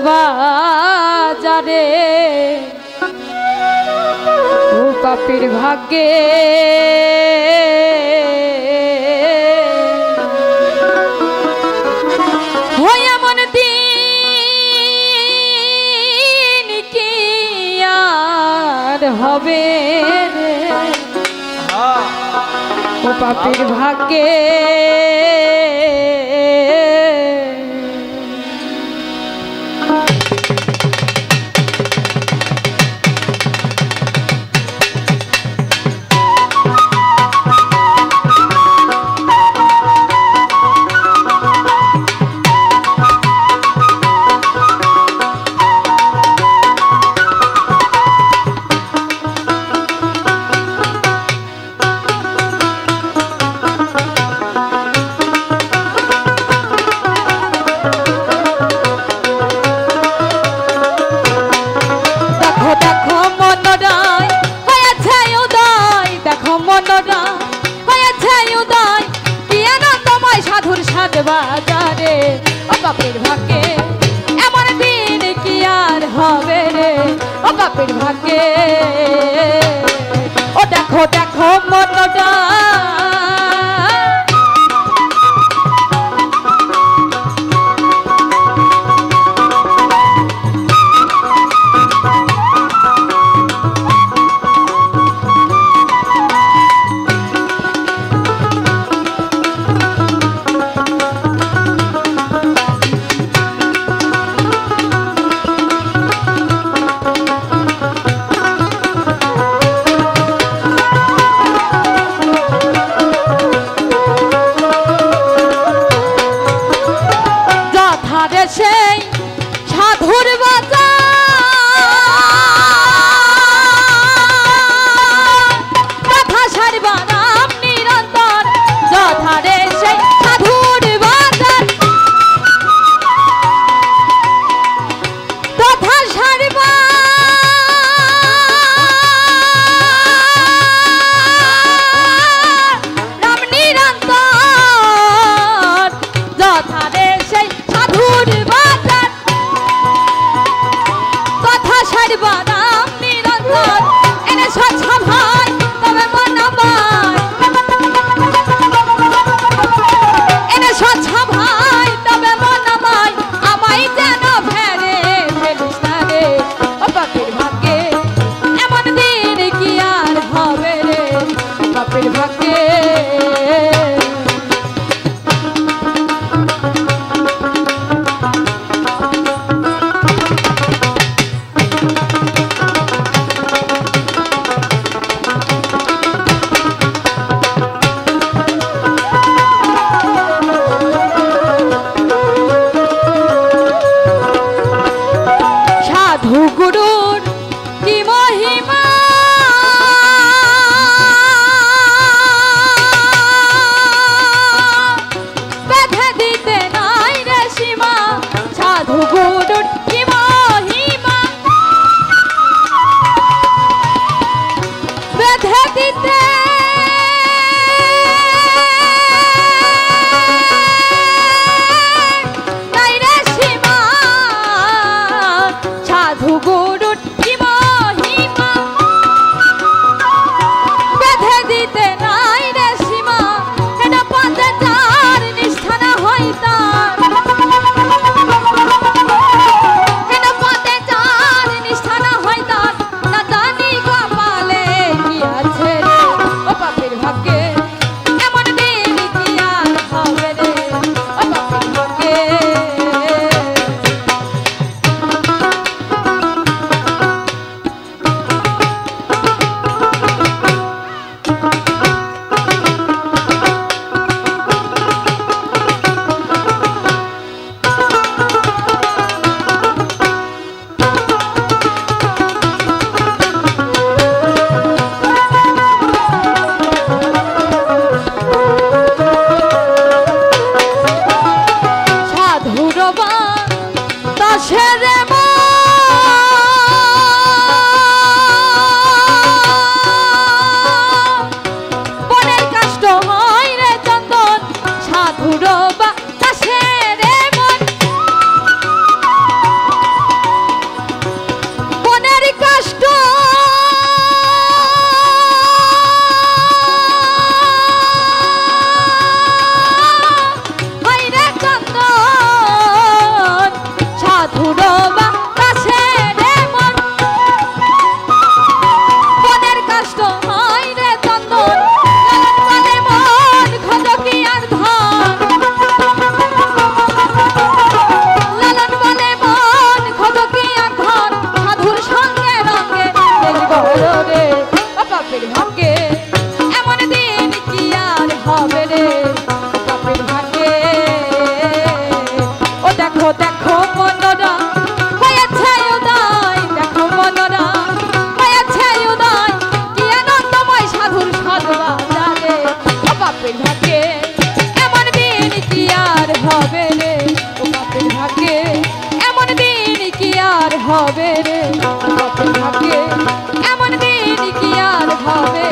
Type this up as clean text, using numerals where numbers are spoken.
বাজারে ও পাপীর ভাগ্যে হয় এমন দিন কি আর হবে রে ও পাপীর ভাগ্যে বাজারে ও পাপীর ভাগ্যে এমন দিন কি আর হবে রে ও পাপীর ভাগ্যে ও দেখো দেখো মনটা সেই সাধুর বাজার কথা সারবা নাম নিরন্তর যথারে সেই সাধুর বাজার কথা সারবা নাম নিরন্তর যথারে সেই সাধুর কথা সারবা নাম নিরন্তর এনে স্বচ্ছ ভাই তবে মনামায় এনে স্বচ্ছ ভাই তবে মনামায় আমায় যেন ফেরে ফেলিস না রে ও পাপীর ভাগ্যে এমন দিন কি আর হবে রে পাপীর ভাগ্যে গুরুর কি মহিমা বেঁধে দিতে নাই রে সীমা সাধু গুরুর কি মহিমা বাপের ভাগ্যে এমন দিন কি আর হবে রে বাপের ভাগ্যে। ও দেখো দেখো মনরা হয়েছে উদয়, দেখো মনরা হয়েছে উদয়, কি আনন্দময় সাধুর সদবাজারে। ও বাপের ভাগ্যে এমন দিন কি আর হবে রে ও বাপের ভাগ্যে এমন দিন কি আর হবে রে বাপের ভাগ্যে এমন দিন কি আর হবে